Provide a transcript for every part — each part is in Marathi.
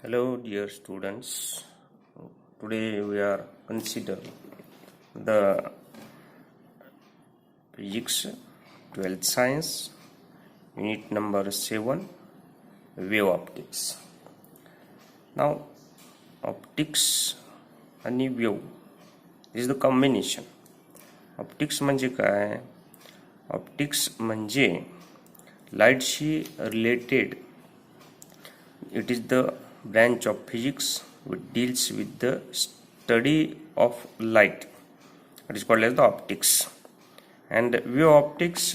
Hello, dear students. Today we are considering the physics 12th science unit number 7 wave optics. Now optics आणि wave is the combination. Optics म्हणजे काय? ऑप्टिक्स म्हणजे लाईटशी related. It is the branch of physics which deals with the study of light. It is called as the optics. And wave optics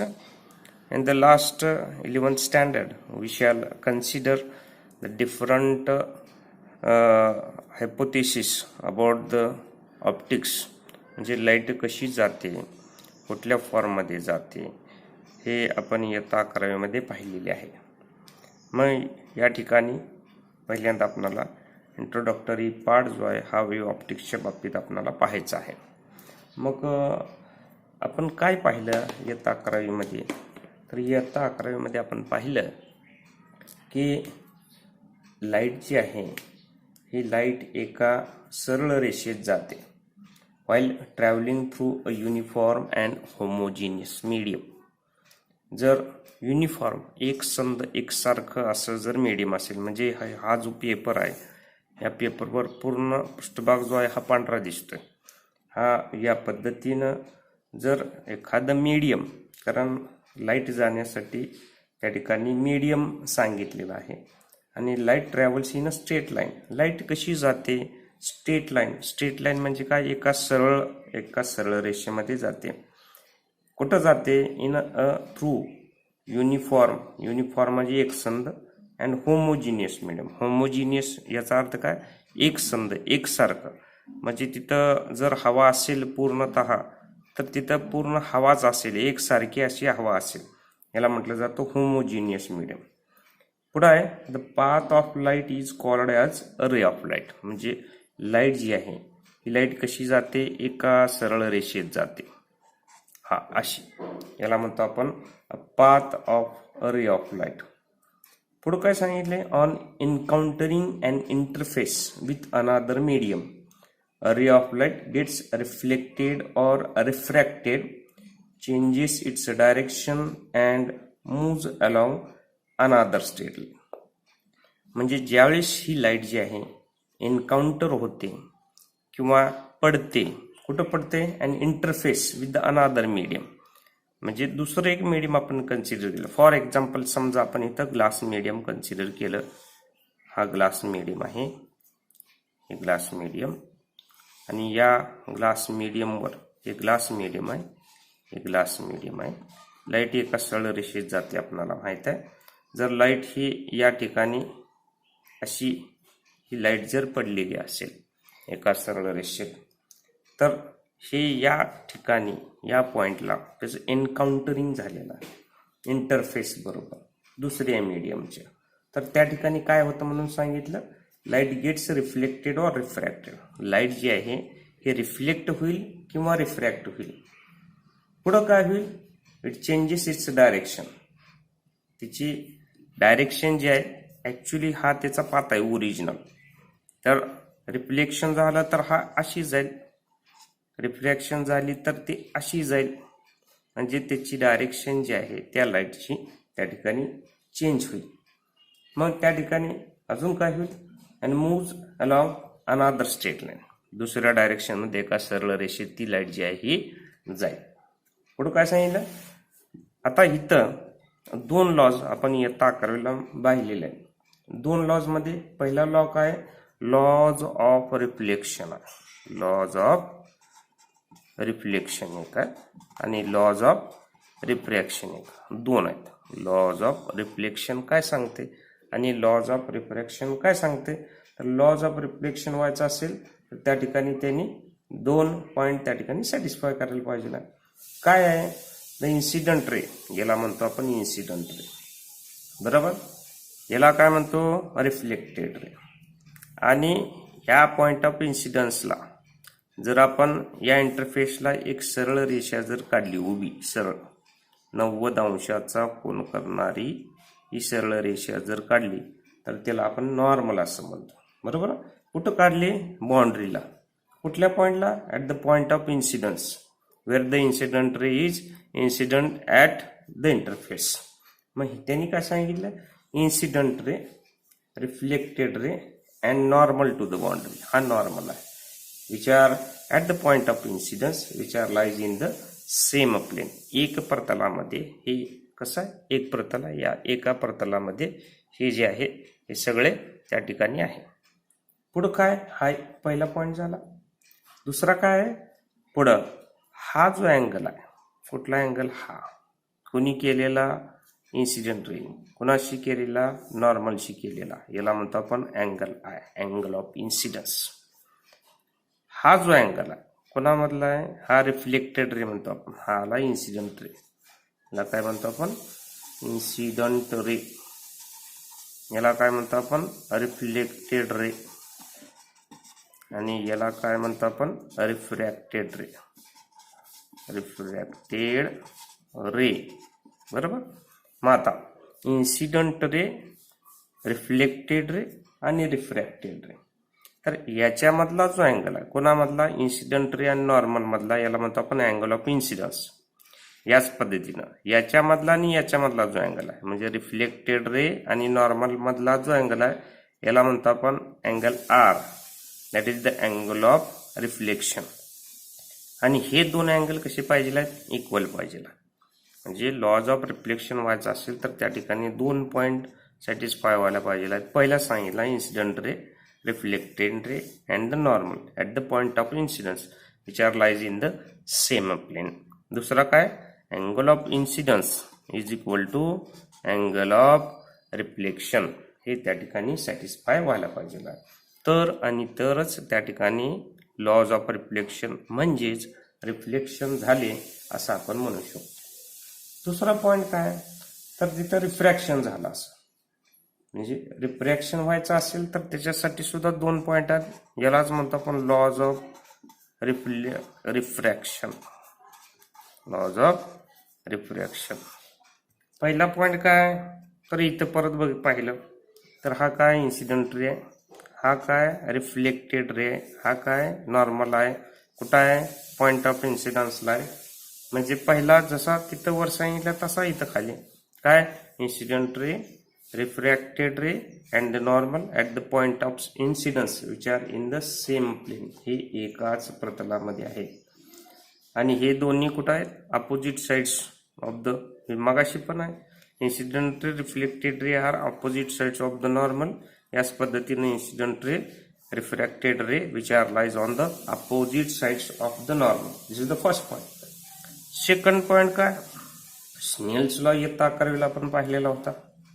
in the last 11th standard we shall consider the different hypothesis about the optics. म्हणजे लाईट कशी जाते, कुठल्या फॉर्ममध्ये जाते, हे आपण इयत्ता 11वी मध्ये पाहिलेले आहे. मग या ठिकाणी पहिल्यांदा आपल्याला इंट्रोडक्टरी पार्ट जो आहे हा वेव्ह ऑप्टिक्सच्या बाबतीत आपल्याला पाहायचा आहे. मग आपण काय पाहिलं इयत्ता 11वी मध्ये? तर इयत्ता 11वी मध्ये आपण पाहिलं की लाईट जी आहे ही लाईट एका सरळ रेषेत जाते while traveling through a uniform and homogeneous medium. जर युनिफॉर्म एकसारखं असं जर मीडियम असेल, म्हणजे हा जो पेपर आहे या पेपरवर पूर्ण पृष्ठभाग जो आहे हा पांढरा दिसतोय, हा या पद्धतीनं जर एखादं मीडियम, कारण लाईट जाण्यासाठी त्या ठिकाणी मीडियम सांगितलेलं आहे, आणि light travels in a straight line. Light कशी जाते? Straight line. स्ट्रेट लाईन म्हणजे काय? एका सरळ रेषेमध्ये जाते. कुठं जाते? इन अ थ्रू युनिफॉर्म म्हणजे एकसंध, अँड होमोजिनियस मीडियम. होमोजिनियस याचा अर्थ काय? एकसंध, एकसारखं. म्हणजे तिथं जर हवा असेल पूर्णतः तर तिथं पूर्ण हवाच असेल, एकसारखी अशी हवा असेल, याला म्हटलं जातं होमोजिनियस मीडियम. पुढे आहे the path of light is called as a ray of light. म्हणजे लाईट जी आहे ही लाईट कशी जाते? एका सरळ रेषेत जाते, हा अशी. याला म्हणतो आपण path of a ray of light. पुढे काय सांगितले? On encountering an interface with another medium a ray of light gets reflected or refracted, changes its direction and moves along another state. म्हणजे ज्यावेळेस ही लाईट जी आहे एन्काउंटर होते किंवा पडते, कुठं पडते? And interface with the another medium, म्हणजे दुसरं एक मीडियम आपण कन्सिडर केलं. फॉर एक्झाम्पल समजा आपण इथं ग्लास मीडियम कन्सिडर केलं. हा ग्लास मीडियम आहे, हे ग्लास मीडियम, आणि या ग्लास मीडियमवर हे ग्लास मीडियम आहे, हे ग्लास मीडियम आहे. लाईट एका सरळ रेषेत जाते, आपल्याला माहित आहे. जर लाईट ही या ठिकाणी अशी ही लाईट जर पडलेली असेल एका सरळ रेषेत, तर हे या ठिकाणी या पॉइंटला त्याचं एन्काउंटरिंग झालेलं आहे इंटरफेस बरोबर दुसऱ्या मीडियमच्या. तर त्या ठिकाणी काय होतं म्हणून सांगितलं? Light gets reflected or refracted. Light जी आहे हे रिफ्लेक्ट होईल किंवा रिफ्रॅक्ट होईल. पुढं काय होईल? It changes its direction. तिची डायरेक्शन जी आहे ॲक्च्युली हा त्याचा पाथ आहे ओरिजिनल. तर रिफ्लेक्शन झालं तर हा अशी जाईल, रिफ्रॅक्शन झाली तर ती अशी जाईल. म्हणजे त्याची डायरेक्शन जी आहे त्या लाईटची त्या ठिकाणी चेंज होईल. मग त्या ठिकाणी अजून काय होईल? अँड मूव्ज अलॉंग अनादर स्ट्रेट लाईन. दुसऱ्या डायरेक्शनमध्ये एका सरळ रेषेत ती लाईट जी आहे ही जाईल. पुढे काय सांगितलं? आता इथं दोन लॉज आपण इयत्ता 11वीला पाहिलेले आहे. दोन लॉज मध्ये पहिला लॉ काय? लॉज ऑफ रिफ्लेक्शन आहे. लॉज ऑफ रिफ्लेक्शन एक आहे आणि लॉज ऑफ रिफ्रॅक्शन एक, दोन आहेत. लॉज ऑफ रिफ्लेक्शन काय सांगते आणि लॉज ऑफ रिफ्रॅक्शन काय सांगते? तर लॉज ऑफ रिफ्लेक्शन व्हायचं असेल तर त्या ठिकाणी त्यांनी दोन पॉइंट त्या ठिकाणी सॅटिस्फाय करायला पाहिजे ना. काय आहे? द इन्सिडंट रे, याला म्हणतो आपण इन्सिडंट रे, बरोबर. याला काय म्हणतो? Reflected ray. आणि ह्या पॉइंट ऑफ इन्सिडन्सला जर आपण या इंटरफेसला एक सरळ रेषा जर काढली, उभी सरळ 90 अंशाचा कोन करणारी ही सरळ रेषा जर काढली तर त्याला आपण नॉर्मल असं म्हणतो. बरोबर. कुठं काढले? बाउंड्रीला. कुठल्या पॉईंटला? At the point of incidence where the incident ray is incident at the interface. मग त्यांनी काय सांगितलं? Incident ray, reflected ray and normal to the boundary. हा नॉर्मल आहे. Which are at the point of incidence which are lies in the same plane. एक प्रतलामध्ये हे कसं आहे? एक प्रतल आहे. या एका प्रतलामध्ये हे जे आहे हे सगळे त्या ठिकाणी आहे. पुढं काय? हा पहिला पॉईंट झाला. दुसरा काय आहे? पुढं हा जो अँगल आहे, कुठला अँगल? हा कोणी केलेला? Incident ray. कोणाशी केलेला? नॉर्मलशी केलेला. याला म्हणतो आपण angle I, angle of incidence. हा जो अँगल आहे कोणामधला आहे? हा रिफ्लेक्टेड रे म्हणतो आपण. हाला इन्सिडेंट रे. याला काय म्हणतो आपण? Incident ray. याला काय म्हणतो आपण? Reflected ray. आणि याला काय म्हणतो आपण? रिफ्रॅक्टेड रे. रिफ्रॅक्टेड रे. बरोबर. मग आता इन्सिडंट रे, रिफ्लेक्टेड रे आणि रिफ्रॅक्टेड रे. तर याच्यामधला जो अँगल आहे कोणामधला? इन्सिडंट रे आणि नॉर्मल मधला. याला म्हणतो आपण अँगल ऑफ इन्सिडन्स. याच पद्धतीनं याच्यामधला आणि याच्यामधला जो अँगल आहे म्हणजे रिफ्लेक्टेड रे आणि नॉर्मल मधला जो अँगल आहे याला म्हणतो आपण angle R. That is the angle of reflection. आणि हे दोन अँगल कसे पाहिजे आहेत? इक्वल पाहिजे. म्हणजे लॉज ऑफ रिफ्लेक्शन व्हायचं असेल तर त्या ठिकाणी 2 पॉईंट सॅटिस्फाय व्हायला पाहिजे. पहिला सांगितला incident ray, reflected ray and the normal at the point of incidence which are lies in the same plane. दुसरा काय? Angle of incidence is equal to angle of reflection. हे त्या ठिकाणी सॅटिस्फाय व्हायला पाहिजे. तर आणि तरच त्या ठिकाणी लॉज ऑफ रिफ्लेक्शन म्हणजेच रिफ्लेक्शन झाले असं आपण म्हणू शकतो. दुसरा पॉईंट काय? तर तिथं रिफ्रॅक्शन झालं असं. म्हणजे रिफ्रॅक्शन व्हायचं असेल तर त्याच्यासाठी सुद्धा 2 पॉईंट आहेत. यालाच म्हणतो आपण laws of refraction. Laws of refraction. पहिला पॉईंट काय? तर इथं परत पाहिलं तर हा काय? Incident ray. हा काय? Reflected ray. हा काय? नॉर्मल आहे. कुठं आहे? पॉईंट ऑफ इन्सिडन्सला आहे. म्हणजे पहिला जसा तिथं वर सांगितलं तसा इथं खाली काय? Incident ray, refracted ray and normal at the point of incidence which are in the same plane. हे एकाच प्रतलामध्ये आहे. आणि हे दोन्ही कुठं आहेत? Opposite sides of the. मगाशी पण आहे incident ray, reflected ray are opposite sides of the normal. याच पद्धतीने incident ray, refracted ray which are lies on the opposite sides of the normal. This is the first point. Second point काय? स्नेल्स लॉ इयत्ता 11वीला आपण पाहिलेला होता.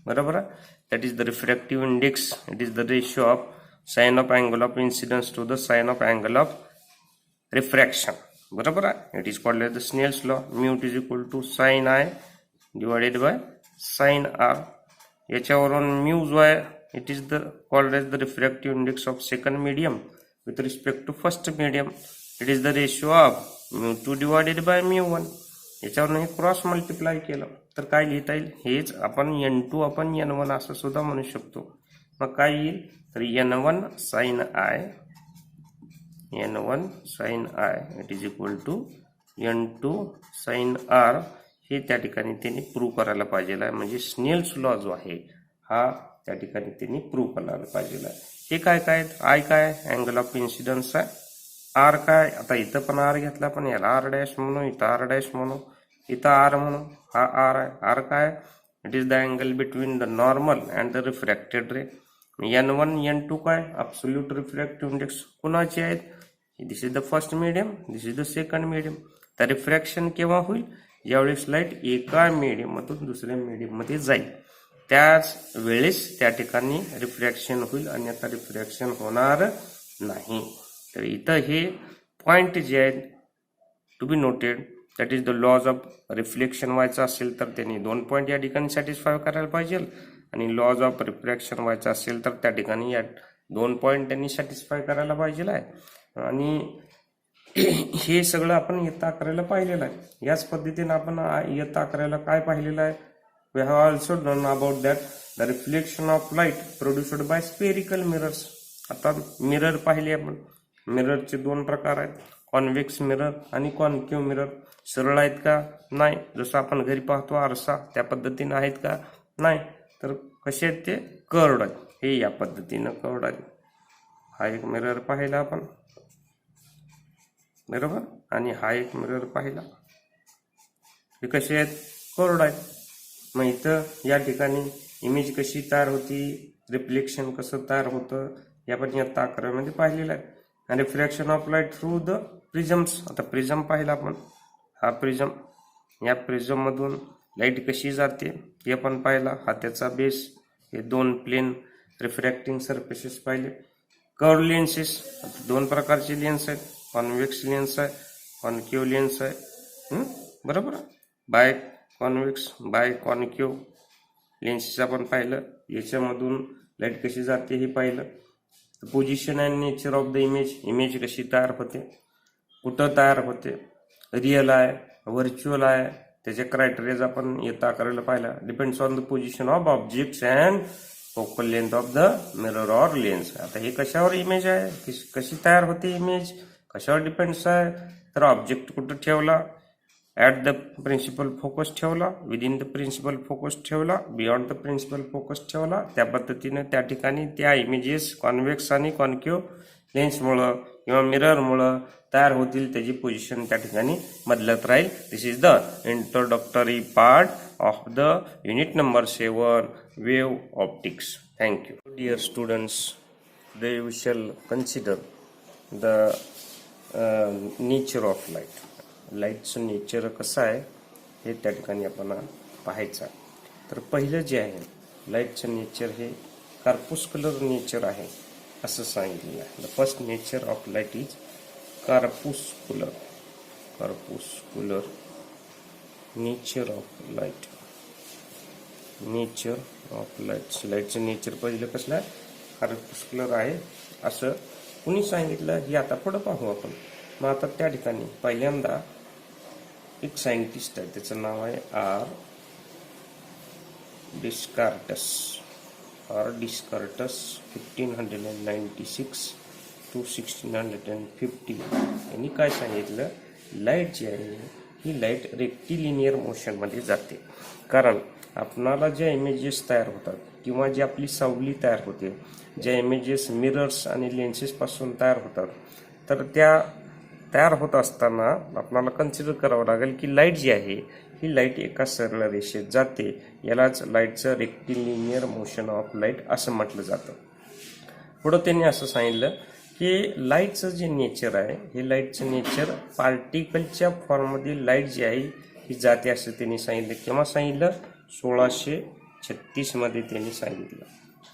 बरोबर आहे. That is the refractive index. It is the ratio of sine of angle of incidence to the sine of angle of refraction. बरोबर आहे. It is called as the Snell's law. Mu is equal to sine i divided by sine r. याच्यावरून म्यू जो आहे it is the called as the refractive index of second medium with respect to first medium. It is the ratio of μ2 divided by μ1. याच्यावरून हे क्रॉस मल्टिप्लाय केलं तर काय लिहिता येईल? हेच आपण n2 आपण n1 असं सुद्धा म्हणू शकतो. मग काय येईल? तर n1 sine i, n1 sine i it is equal to n2 sine r. हे त्या ठिकाणी त्यांनी प्रूव्ह करायला पाहिजे आहे. म्हणजे स्नेल्स लॉ जो आहे हा त्या ठिकाणी त्यांनी प्रूव्ह करायला पाहिजे आहे. हे काय काय? आय काय? अँगल ऑफ इन्सिडन्स आहे. आर काय? आता इथं पण आर घेतला पण याला आर डॅश म्हणू, इथं आर डॅश म्हणू, इथं आर म्हणू. हा आर आहे. आर काय? It is the angle between the normal and the refracted ray. n1 n2 काय? अब्सोल्यूट रिफ्रॅक्टिव्ह इंडेक्स कुणाचे आहेत? This is the first medium, this is the second medium. तर रिफ्रॅक्शन केव्हा होईल? ज्यावेळेस लाईट एका मीडियम मधून दुसऱ्या मीडियम मध्ये जाईल त्याच वेळेस त्या ठिकाणी रिफ्रॅक्शन होईल, अन्यथा रिफ्रॅक्शन होणार नाही. तर इथं हे पॉइंट जे आहेत to be noted. That is the laws of reflection व्हायचं असेल तर त्यांनी 2 पॉईंट या ठिकाणी सॅटिस्फाय करायला पाहिजे. आणि लॉज ऑफ रिफ्रॅक्शन व्हायचं असेल तर त्या ठिकाणी या 2 पॉईंट त्यांनी सॅटिस्फाय करायला पाहिजे आहे. आणि हे सगळं आपण इयत्ता 11ला पाहिलेलं आहे. याच पद्धतीने आपण इयत्ता 11ला काय पाहिलेलं आहे? We have also done about that the reflection of light produced by spherical mirrors. आता मिरर पाहिले आपण. मिररचे दोन प्रकार आहेत, कॉन्व्हेक्स मिरर आणि कॉन्केव्ह मिरर. सरळ आहेत का? नाही. जसं आपण घरी पाहतो आरसा त्या पद्धतीने आहेत का? नाही. तर कसे आहेत ते? कर्व्ड आहेत. हे या पद्धतीनं कर्व्ड आहेत. हा एक मिरर पाहिला आपण, बरोबर, आणि हा एक मिरर पाहिला. हे कसे आहेत? कर्व्ड आहेत. मग इथं या ठिकाणी इमेज कशी तयार होती, रिफ्लेक्शन कसं तयार होतं, हे आपण इयत्ता 11 मध्ये पाहिलेलं आहे. आणि refraction of light through the prisms. आता प्रिझम पाहिला आपण, हा प्रिझम, या प्रिझम मधून लाईट कशी जाते हे पण पाहिला. हा त्याचा बेस. हे दोन प्लेन रिफ्रॅक्टिंग सरफेसेस पाहिले. कर्व लेन्सेस, दोन प्रकारचे लेन्स आहेत, कॉन्व्हेक्स लेन्स आहे, कॉन्केव्ह लेन्स आहे, बरोबर. Biconvex, biconcave lenses आपण पाहिलं. याच्यामधून लाईट कशी जाते हे पाहिलं. Position and nature of the image, image कशी तयार होते, कुठं तयार होते, रिअल आहे, व्हर्च्युअल आहे, त्याचे क्रायटेरिया आपण इयत्ता 11 पाहिला. Depends on the position of objects and focal length of the mirror or lens. आता हे कशावर इमेज आहे, कशी तयार होते इमेज, कशावर डिपेंड्स आहे, तर ऑब्जेक्ट कुठं ठेवला, ॲट द प्रिन्सिपल फोकस ठेवला, विदिन द प्रिन्सिपल फोकस ठेवला, बियॉन्ड द प्रिन्सिपल फोकस ठेवला, त्या पद्धतीने त्या ठिकाणी त्या इमेजेस कॉन्व्हेक्स आणि कॉन्केव्ह लेन्समुळं किंवा मिररमुळं तयार होतील, त्याची पोझिशन त्या ठिकाणी बदलत राहील. This is the introductory part of the unit number 7 wave optics. Thank you. Dear students, today we shall consider the nature of light. लाईटचं नेचर कसं आहे हे त्या ठिकाणी आपण पाहायचं. तर पहिलं जे आहे लाईटचं नेचर हे कार्पुस्कुलर नेचर आहे असं सांगितलेलं आहे. The first nature of light is corpuscular. Corpuscular nature of light. Nature of light. लाईटचं नेचर पहिलं कसलं आहे? कार्पुस्कुलर आहे असं कुणी सांगितलं हे आता पुढं पाहू आपण. मग आता त्या ठिकाणी पहिल्यांदा एक सायंटिस्ट आहे, त्याचं नाव आहे आर डिस्कार्टस. 1596 to 1650 यांनी काय सांगितलं, लाईट जी आहे ही लाईट रेक्टिलिनियर मोशनमध्ये जाते. कारण आपणाला ज्या इमेजेस तयार होतात किंवा जी आपली सावली तयार होते, ज्या इमेजेस मिरर्स आणि लेन्सेस पासून तयार होतात, तर त्या तयार होत असताना आपल्याला कन्सिडर करावं लागेल की लाईट जी आहे ही लाईट एका सरळ रेषेत जाते. यालाच लाईटचं रेक्टिलिनियर मोशन ऑफ लाईट असं म्हटलं जातं. पुढं त्यांनी असं सांगितलं की लाईटचं जे नेचर आहे हे लाईटचं नेचर पार्टिकलच्या फॉर्ममध्ये लाईट जी आहे ही जाते असं त्यांनी सांगितलं. केव्हा सांगितलं? 1636 मध्ये त्यांनी सांगितलं.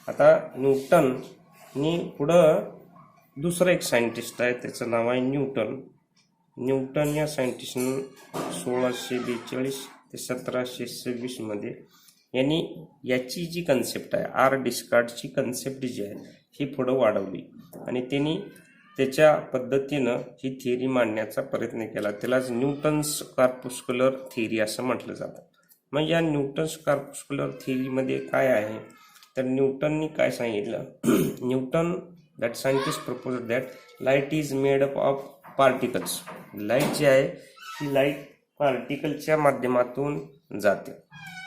आता न्यूटननी पुढं दुसरं एक सायंटिस्ट आहे, त्याचं नाव आहे न्यूटन. न्यूटन या सायंटिस्टनं 1642 ते 1726 मध्ये यांनी याची जी कन्सेप्ट आहे आर डिस्कार्टची कन्सेप्ट जी आहे ही पुढं वाढवली आणि त्यांनी त्याच्या पद्धतीनं ही थिअरी मांडण्याचा प्रयत्न केला. त्यालाच न्यूटन्स कार्पुस्कुलर थिअरी असं म्हटलं जातं. मग या न्यूटन्स कार्पुस्कुलर थिअरीमध्ये काय आहे, तर न्यूटननी काय सांगितलं, Newton that scientist proposed that light is made up of particles. Light जी आहे ही लाईट पार्टिकलच्या माध्यमातून जाते.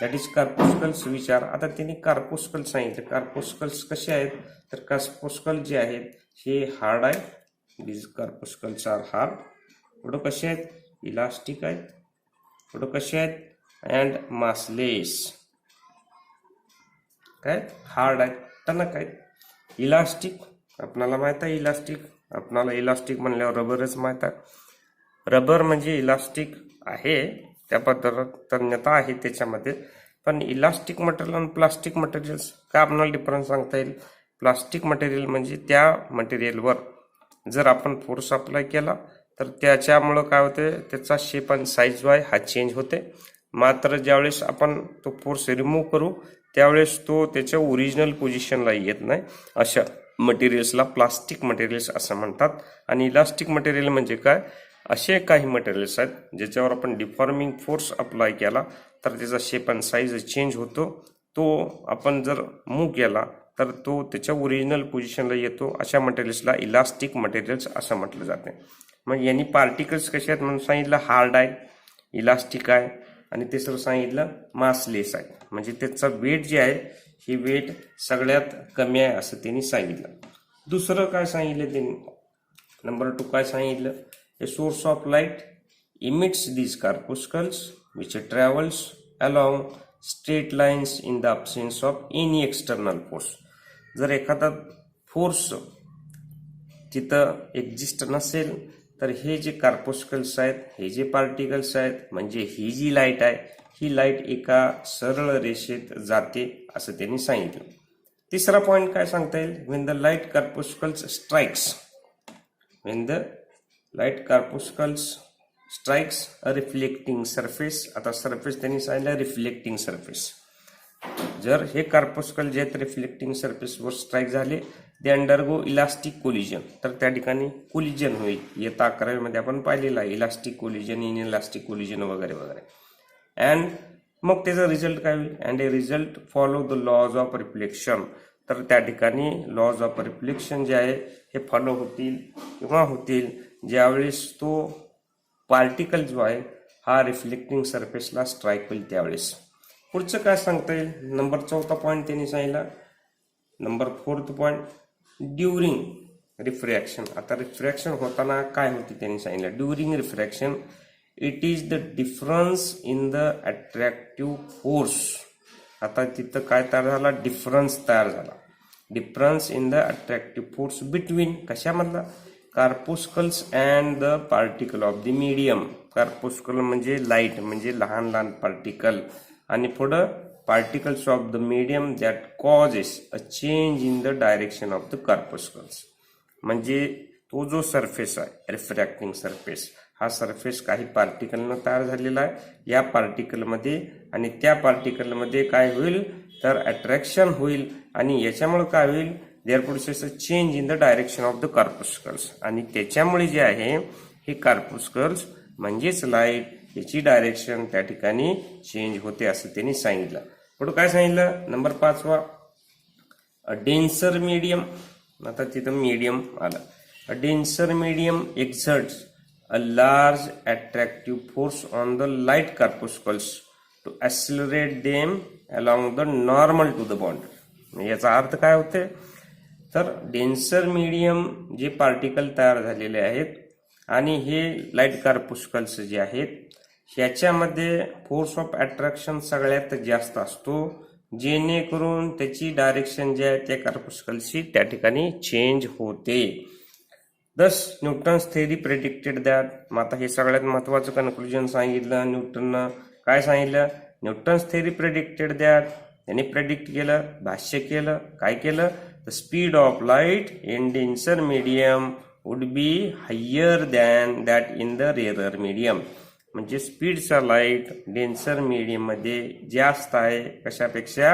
दॅट इज कार्पुस्कल्स विचार. आता त्यांनी कार्पुस्कल सांगितलं. कार्पुस्कल्स कसे आहेत, तर कार्पुस्कल जे आहेत हे हार्ड आहे. these corpuscles are hard. पुढं कसे आहेत? इलास्टिक आहेत. पुढं कसे आहेत? And massless. काय? हार्ड आहेत, टणक आहेत. इलास्टिक आपणाला माहित आहे. आपणाला इलास्टिक म्हणल्यावर रबरच माहित आहे. रबर म्हणजे इलास्टिक आहे, त्या तज्ञता आहे त्याच्यामध्ये. पण इलास्टिक मटेरियल आणि प्लास्टिक मटेरियल्स काय आपल्याला डिफरन्स सांगता येईल? प्लास्टिक मटेरियल म्हणजे त्या मटेरियलवर जर आपण फोर्स अप्लाय केला तर त्याच्यामुळं काय होते, त्याचा शेप आणि साईज जो आहे हा चेंज होते. मात्र ज्यावेळेस आपण तो फोर्स रिमूव्ह करू त्यावेळेस तो त्याच्या ओरिजिनल पोझिशनला येत नाही. अशा मटेरियल्सला प्लास्टिक मटेरियल्स असं म्हणतात. आणि इलास्टिक मटेरियल म्हणजे काय, असे काही मटेरियल्स आहेत ज्याच्यावर आपण डिफॉर्मिंग फोर्स अप्लाय केला तर त्याचा शेप अँड साईज चेंज होतो. तो आपण जर मूव्ह केला तर तो त्याच्या ओरिजिनल पोझिशनला येतो. अशा मटेरियल्सला इलास्टिक मटेरियल्स असं म्हटलं जाते. मग यांनी पार्टिकल्स कसे आहेत म्हणून सांगितलं, हार्ड आहे, इलास्टिक आहे, आणि तिसरं सांगितलं मासलेस आहे. म्हणजे त्याचा वेट जे आहे ही वेट सगळ्यात कमी आहे असं त्यांनी सांगितलं. दुसरं काय सांगितलं त्यांनी, नंबर 2 काय सांगितलं, a source of light emits these corpuscles which travels along straight lines in the absence of any external force. जर एखादा फोर्स तिथं एक्झिस्ट नसेल तर हे जे कार्पोस्कल्स आहेत, हे जे पार्टिकल्स आहेत, म्हणजे ही जी लाईट आहे ही लाईट एका सरळ रेषेत जाते असं त्यांनी सांगितलं. तिसरा पॉइंट काय सांगता येईल, when the light corpuscles strikes, when the light corpuscles strikes a reflecting surface. आता सरफेस त्यांनी सांगितलं रिफ्लेक्टिंग सरफेस. जर हे कार्पोस्कल जे आहेत रिफ्लेक्टिंग सरफेसवर स्ट्राईक झाले, दे अंडरगो इलास्टिक कोलिजन, तर त्या ठिकाणी कोलिजन होईल. येता 11वी मध्ये आपण पाहिलेलं आहे elastic collision, inelastic collision वगैरे वगैरे. अँड मग त्याचा रिझल्ट काय होईल, and a result follow the laws of reflection. तर त्या ठिकाणी लॉज ऑफ रिफ्लेक्शन जे आहे हे फॉलो होतील किंवा होतील ज्यावेळेस तो पार्टिकल जो आहे हा रिफ्लेक्टिंग सरफेसला स्ट्राईक होईल त्यावेळेस. पुढचं काय सांगता येईल, नंबर 4 पॉईंट त्यांनी सांगितला. Number 4 point, during refraction. आता रिफ्रॅक्शन होताना काय होते त्यांनी सांगितलं, during refraction it is the difference in the attractive force. आता तिथं काय तयार झाला, डिफरन्स तयार झाला. Difference in the attractive force between कशामधला, corpuscles and the particle of the medium. कार्पोस्कल म्हणजे लाईट, म्हणजे लहान लहान पार्टिकल, आणि पुढं particles of the medium that causes a change in the direction of the कार्पोस्कल्स. म्हणजे तो जो सरफेस आहे रिफ्रॅक्टिंग सरफेस, हा सरफेस काही पार्टिकलनं तयार झालेला आहे. या पार्टिकलमध्ये आणि त्या पार्टिकलमध्ये काय होईल तर अट्रॅक्शन होईल, आणि याच्यामुळे काय होईल, there process a change in the direction of the corpuscles. आणि त्याच्यामुळे जे आहे हे कार्पोस्कल्स म्हणजेच लाईट याची डायरेक्शन त्या ठिकाणी चेंज होते असं त्यांनी सांगितलं. पुढे काय सांगितलं, नंबर 5 अ डेन्सर मीडियम. आता तिथं मीडियम आलं. A denser medium exerts a large attractive force on the light corpuscles to accelerate them along the normal to the bond. याचा अर्थ काय होते, तर डेन्सर मीडियम जे पार्टिकल तयार झालेले आहेत आणि हे लाईट कार्पोस्कल्स जे आहेत ह्याच्यामध्ये फोर्स ऑफ अट्रॅक्शन सगळ्यात जास्त असतो, जेणेकरून त्याची डायरेक्शन जे आहे त्या कार्पोस्कलची त्या ठिकाणी चेंज होते. दस न्यूटन्स थेरी प्रेडिक्टेड दॅट. मग आता हे सगळ्यात महत्वाचं कन्क्लुजन सांगितलं न्यूटननं. काय सांगितलं, न्यूटन्स थेरी प्रेडिक्टेड दॅट. त्यांनी प्रेडिक्ट केलं, भाष्य केलं, काय केलं, the speed of light in denser medium would be higher than that in the rarer medium. म्हणजे स्पीडचा लाईट डेन्सर मीडियम मध्ये जास्त आहे कशापेक्षा,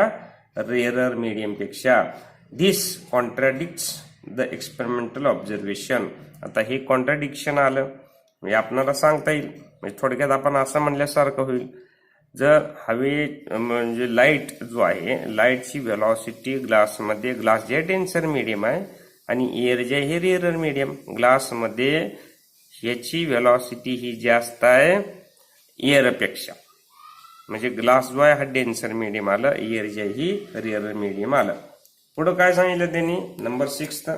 रेअरर मीडियम पेक्षा. दिस कॉन्ट्राडिक्ट्स द एक्सपेरिमेंटल ऑब्झर्वेशन. आता हे कॉन्ट्राडिक्शन आलं म्हणजे आपल्याला सांगता येईल, म्हणजे थोडक्यात आपण असं म्हणल्यासारखं होईल, जर हवे म्हणजे लाईट जो आहे लाईटची व्हेलॉसिटी ग्लासमध्ये, ग्लास जे डेन्सर मीडियम आहे आणि एअर जे हे रेअरर मीडियम, ग्लासमध्ये ह्याची व्हेलॉसिटी ही जास्त आहे एअरपेक्षा. म्हणजे ग्लास जो आहे हा डेन्सर मीडियम आलं, एअर जे ही रेअरर मीडियम आलं. पुढं काय सांगितलं त्यांनी, नंबर 6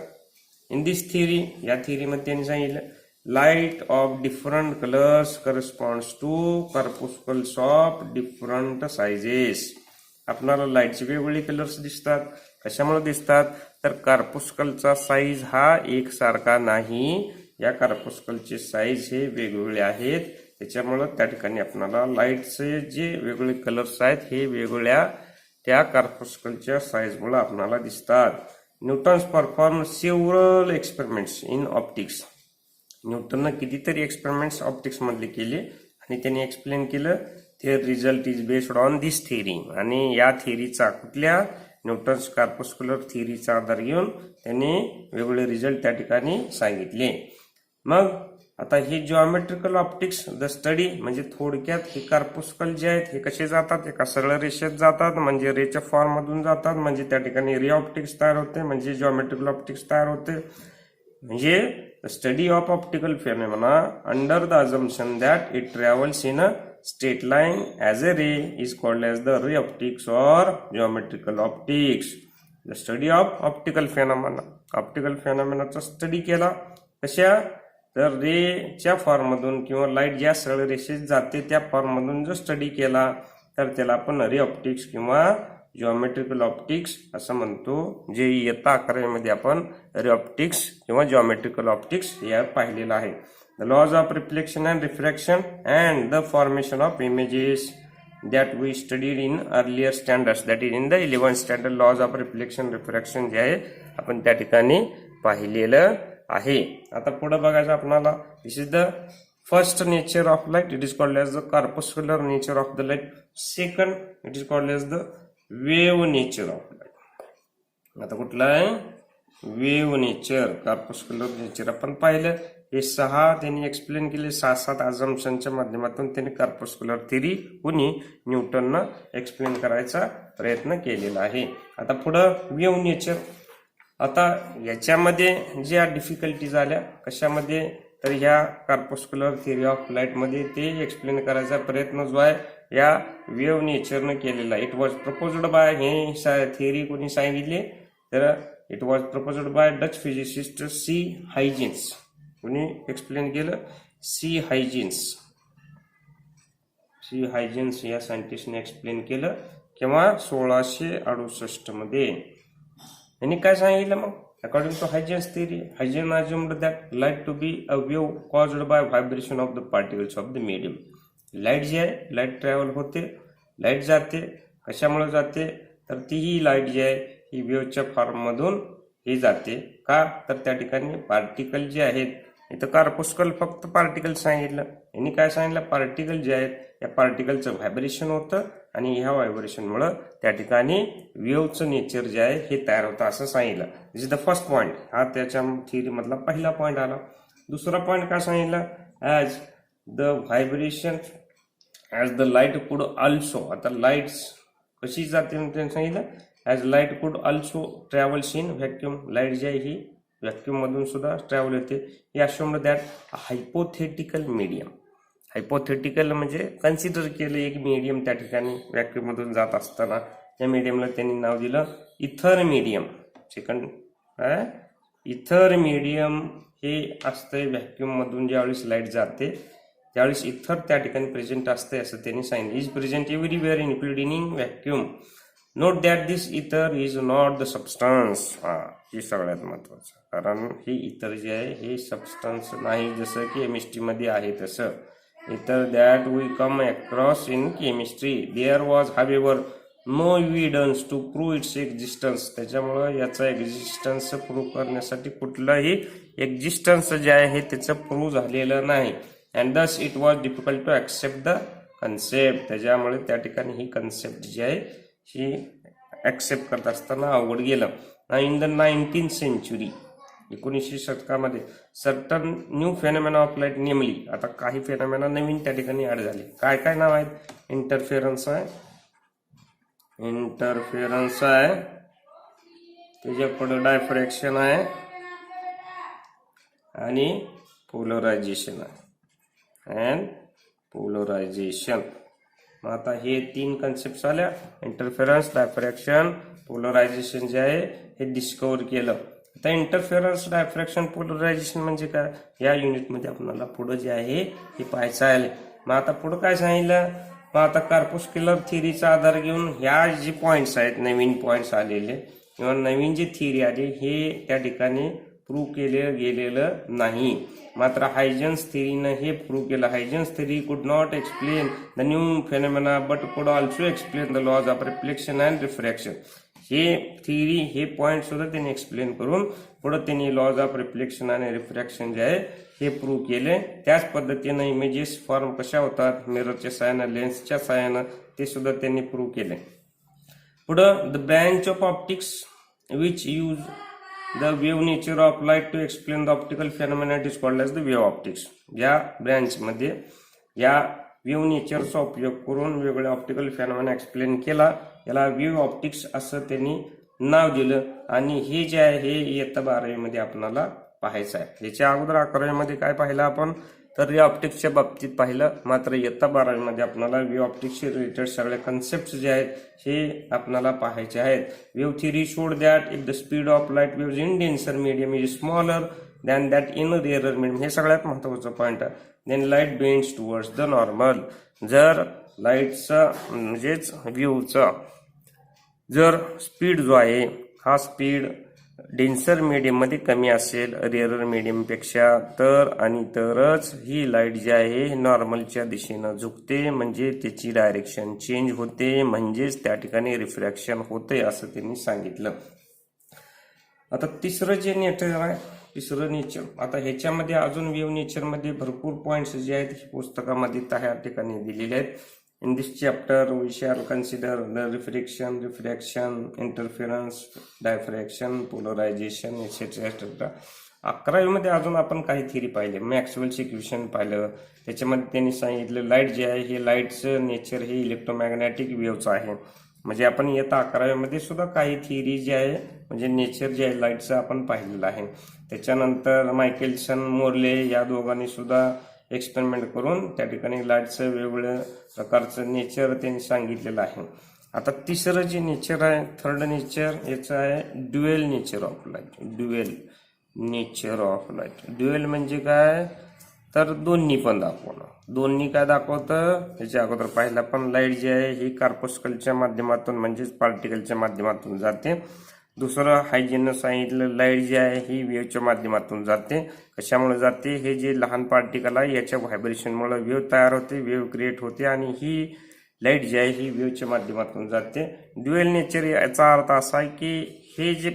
इन दिस थिअरी. या थिअरीमध्ये त्यांनी सांगितलं light of different colours corresponds to corpuscles of different sizes. आपल्याला लाईटचे वेगवेगळे कलर्स दिसतात. कशामुळे दिसतात, तर कार्पोस्कलचा साईज हा एकसारखा नाही. या कार्पोस्कलचे साईज हे वेगवेगळे आहेत, त्याच्यामुळं त्या ठिकाणी आपल्याला लाईटचे जे वेगवेगळे कलर्स आहेत हे वेगवेगळ्या त्या कार्पोस्कलच्या साईजमुळे आपल्याला दिसतात. Newton's perform several experiments in optics. न्यूटननं कितीतरी एक्सपेरिमेंट्स ऑप्टिक्स मधले केले आणि त्यांनी एक्सप्लेन केलं. their result is based on this theory. आणि या थिअरीचा कुठल्या न्यूटन्स कार्पोस्कुलर थिअरीचा आधार घेऊन त्यांनी वेगवेगळे रिझल्ट त्या ठिकाणी सांगितले. मग आता हे जॉमेट्रिकल ऑप्टिक्स द स्टडी म्हणजे थोडक्यात हे कार्पुस्कल जे आहेत हे कसे जातात, एका सरळ रेषेत जातात म्हणजे रेच्या फॉर्म मधून जातात, म्हणजे त्या ठिकाणी रे ऑप्टिक्स तयार होते, म्हणजे जॉमेट्रिकल ऑप्टिक्स तयार होते. म्हणजे the study of optical phenomena under the assumption that it travels in a straight line as a ray is called as the ray optics or geometrical optics. The study of optical phenomena, optical फेनॉमेनाचा स्टडी केला कशा, तर रेच्या फॉर्ममधून किंवा लाईट ज्या सरळ रेषेत जाते त्या फॉर्ममधून जर स्टडी केला तर त्याला आपण रे ऑप्टिक्स किंवा जॉमेट्रिकल ऑप्टिक्स असं म्हणतो. जे इयत्ता 11वीमध्ये आपण रे ऑप्टिक्स किंवा जॉमेट्रिकल ऑप्टिक्स या पाहिलेलं आहे. The laws of reflection and refraction and the formation of images that we studied in earlier standards, that is in the 11th standard. Laws of reflection refraction जे आहे आपण त्या ठिकाणी पाहिलेलं आहे. आता पुढे बघायचं आपल्याला, this is the first nature of light, it is called as the corpuscular nature of the light. Second, it is called as the wave nature of light. आता कुठला आहे, वेव्ह नेचर, कार्पस्क्युलर नेचर आपण पाहिलं. हे 6 त्यांनी एक्सप्लेन केले, 6-7 अझम्पशनच्या माध्यमातून त्यांनी कार्पस्क्युलर थिअरी कुणी न्यूटननं एक्सप्लेन करायचा प्रयत्न केलेला आहे. आता पुढं वेव्ह नेचर. आता याच्यामध्ये ज्या डिफिकल्टीज आल्या कशामध्ये, तर ह्या कार्पस्क्युलर थिअरी ऑफ लाईटमध्ये ते एक्सप्लेन करायचा प्रयत्न जो आहे या वेव्ह नेचरनं केलेला. इट वॉज प्रपोज्ड बाय, हे थिअरी कोणी सांगितले, तर it was proposed by Dutch physicist C Huygens. कोणी एक्सप्लेन केलं, सी हायजेन्स. सी हायजेन्स या सायंटिस्टने एक्सप्लेन केलं केव्हा, 1668 मध्ये. यांनी काय सांगितलं मग, according to Huygens theory, Huygens assumed that light to be a wave caused by vibration of the particles of the medium. Light जी आहे, लाईट ट्रॅव्हल होते, लाईट जाते, कशामुळे जाते, तर तीही लाईट जी आहे ही वेव्हच्या फॉर्म मधून हे जाते. का, तर त्या ठिकाणी पार्टिकल जे आहेत, इथं कार्पस्कल फक्त पार्टिकल सांगितलं, यांनी काय सांगितलं, पार्टिकल जे आहेत या पार्टिकलचं व्हायब्रेशन होतं आणि ह्या व्हायब्रेशनमुळे त्या ठिकाणी वेव्हचं नेचर जे आहे हे तयार होतं असं सांगितलं. दिस इज द फर्स्ट पॉईंट. हा त्याच्या थिअरी मधला पहिला पॉईंट आला. दुसरा पॉईंट काय सांगितलं, as the vibration as the light could also. आता लाईट्स कशी जाते त्यांनी सांगितलं, as light could also travels in vacuum. Light जी आहे ही व्हॅक्युम मधून सुद्धा ट्रॅव्हल होते. हे assumed that hypothetical medium. Hypothetical म्हणजे कन्सिडर केलं एक मीडियम त्या ठिकाणी व्हॅक्युम मधून जात असताना, या मीडियमला त्यांनी नाव दिलं इथर मीडियम. सेकंड इथर मीडियम हे असतंय व्हॅक्युम मधून ज्यावेळेस लाईट जाते त्यावेळेस इथर त्या ठिकाणी प्रेझेंट असते असं त्यांनी सांगितलं. Is present everywhere including in vacuum. Note that this ether is not the substance. हे सगळ्यात महत्वाचं, कारण हे इथर जे आहे हे सबस्टन्स नाही, जसं केमिस्ट्रीमध्ये आहे तसं. Ether that we come across in chemistry there was however no evidence to prove its existence. त्याच्यामुळं याचा एक्झिस्टन्स प्रूव्ह करण्यासाठी कुठलंही एक्झिस्टन्स जे आहे हे त्याचं प्रूव्ह झालेलं नाही. And thus it was difficult to accept the concept. त्याच्यामुळे त्या ठिकाणी ही कन्सेप्ट जी आहे ही ॲक्सेप्ट करत असताना अवघड गेलं. इन द 19th century 19वी शतकामध्ये certain new phenomena of light नेमली. आता काही फेनॉमेना नवीन त्या ठिकाणी ऍड झाले. काय काय नाव आहेत, इंटरफेरन्स आहे, इंटरफेरन्स आहे, त्याच्या पुढे डायफ्रॅक्शन आहे आणि पोलरायझेशन आहे. And polarization. मग आता हे 3 कन्सेप्ट आल्या, इंटरफेरन्स, डायफ्रॅक्शन, पोलरायझेशन जे आहे हे डिस्कवर केलं. आता इंटरफेरन्स, डायफ्रॅक्शन, पोलरायझेशन म्हणजे काय, या युनिटमध्ये आपल्याला पुढे जे आहे हे पाहायचं आहे. मग आता पुढे काय सांगितलं, मग आता कार्पस्क्युलर थिअरीचा आधार घेऊन ह्या जे पॉइंट्स आहेत, नवीन पॉइंट्स आलेले किंवा नवीन जे थिअरी आली हे त्या ठिकाणी प्रूव्ह केले गेलेलं नाही. मात्र हायजेन्स थिअरीनं हे प्रूव्ह केलं. Huygens theory could not explain the new phenomena but could also explain the laws of reflection and refraction. हे थिअरी हे पॉइंट सुद्धा त्यांनी एक्सप्लेन करून पुढे त्यांनी लॉज ऑफ रिफ्लेक्शन आणि रिफ्रॅक्शन जे आहे हे प्रूव्ह केले. त्याच पद्धतीनं इमेजेस फॉर्म कशा होतात मिररच्या साहाय्यानं, लेन्सच्या साहाय्यानं, ते सुद्धा त्यांनी प्रूव्ह केले. पुढं the branch of optics which use the wave nature of light to explain the optical phenomena it is called as the wave optics. या ब्रँच मध्ये या वेव्ह नेचरचा उपयोग करून वेगवेगळ्या ऑप्टिकल फेनॉमेना एक्सप्लेन केला, याला वेव्ह ऑप्टिक्स असं त्यांनी नाव दिलं. आणि हे जे आहे हे इयत्ता 12वी मध्ये आपल्याला पाहायचं आहे. याच्या अगोदर 11वी मध्ये काय पाहिलं आपण, तर रे ऑप्टिक्सच्या बाबतीत पाहिलं. मात्र इयत्ता 12वी मध्ये आपल्याला वेव्ह ऑप्टिक्सशी रिलेटेड सगळे कन्सेप्ट जे आहेत हे आपल्याला पाहायचे आहेत. Wave theory showed that if the speed of light waves in denser medium is smaller than that in rarer medium, हे सगळ्यात महत्वाचं पॉईंट आहे. Then light bends towards the normal. जर लाईटचा म्हणजेच व्ह्यूचा जर स्पीड जो आहे हा स्पीड डेन्सर मीडियम मध्ये कमी असेल रेअरर मीडियम पेक्षा, तर आणि तरच ही लाईट जी आहे नॉर्मलच्या दिशेनं झुकते, म्हणजे त्याची डायरेक्शन चेंज होते, म्हणजेच त्या ठिकाणी रिफ्रॅक्शन होते असं त्यांनी सांगितलं. आता तिसरं जे नेचर आहे, तिसरं नेचर, आता ह्याच्यामध्ये अजून वेव्ह नेचर मध्ये भरपूर पॉइंट्स जे आहेत हे पुस्तकामध्ये त्या ठिकाणी दिलेले आहेत. In this chapter, we shall consider the refraction, interference, diffraction, polarization, etc. etc. 11वी मध्ये अजून आपण काही थिअरी पाहिले, मॅक्सवेलचे इक्वेशन पाहिलं. त्याच्यामध्ये त्यांनी सांगितलं लाईट जे आहे हे लाईटचं नेचर हे इलेक्ट्रोमॅग्नेटिक वेव्हचं आहे. म्हणजे आपण येता 11वी मध्ये सुद्धा काही थिअरी जे आहे म्हणजे नेचर जे आहे लाईटचं आपण पाहिलेलं आहे. त्याच्यानंतर मायकेलसन, मोर्ले या दोघांनी सुद्धा एक्सपेरिमेंट करून त्या ठिकाणी लाईटचं वेगवेगळ्या प्रकारचं नेचर त्यांनी सांगितलेलं आहे. आता तिसरं जे नेचर आहे, थर्ड नेचर, याचं आहे dual nature of light. Dual nature of light. Dual म्हणजे काय, तर दोन्ही पण दाखवणं. दोन्ही काय दाखवतं, त्याच्या अगोदर पाहिलं पण लाईट जी आहे ही कार्पस्कलच्या माध्यमातून म्हणजेच पार्टिकलच्या माध्यमातून जाते. दुसरं हायजीननं सांगितलं लाईट जी आहे ही वेव्हच्या माध्यमातून जाते. कशामुळे जाते, हे जे लहान पार्टिकल आहे याच्या व्हायब्रेशनमुळे वेव्ह तयार होते, वेव्ह क्रिएट होते आणि ही लाईट जी आहे ही वेव्हच्या माध्यमातून जाते. ड्युएल नेचर याचा अर्थ असा आहे की हे जे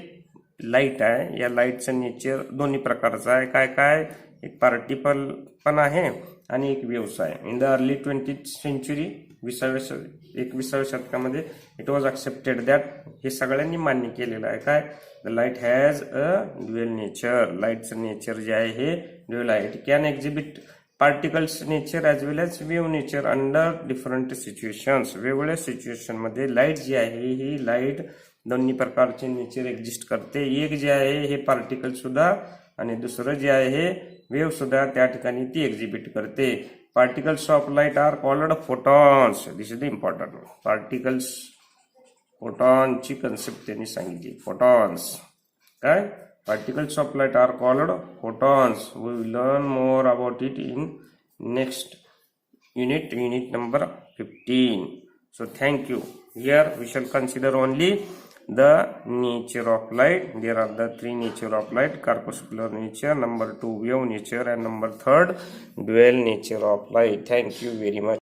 लाईट आहे या लाईटचं नेचर दोन्ही प्रकारचं आहे. काय काय, एक पार्टिकल पण आहे आणि एक वेव्हच आहे. In the early 20th century, 21व्या शतकामध्ये इट वॉज एक्सेप्टेड दॅट, हे सगळ्यांनी मान्य केलेलं आहे काय, the light has a dual nature. लाईटचं नेचर जे आहे हे ड्युएल आहे. It can exhibit particles nature as well as wave nature under different situations. वेगवेगळ्या सिच्युएशन मध्ये लाईट जी आहे ही लाईट दोन्ही प्रकारचे नेचर एक्झिस्ट करते. एक जे आहे हे पार्टिकल सुद्धा आणि दुसरं जे आहे हे वेव्ह सुद्धा त्या ठिकाणी ती एक्झिबिट करते. Particles of light are called photons. This is the important. Particles, फोटॉनची कन्सेप्ट त्यांनी सांगितली. फोटॉन्स काय, particles of light are called photons. We will learn more about it in next unit number 15. So thank you. Here we shall consider only the nature of light. There are the 3 nature of light: corpuscular nature, number 2 wave nature, and number 3 dual nature of light. Thank you very much.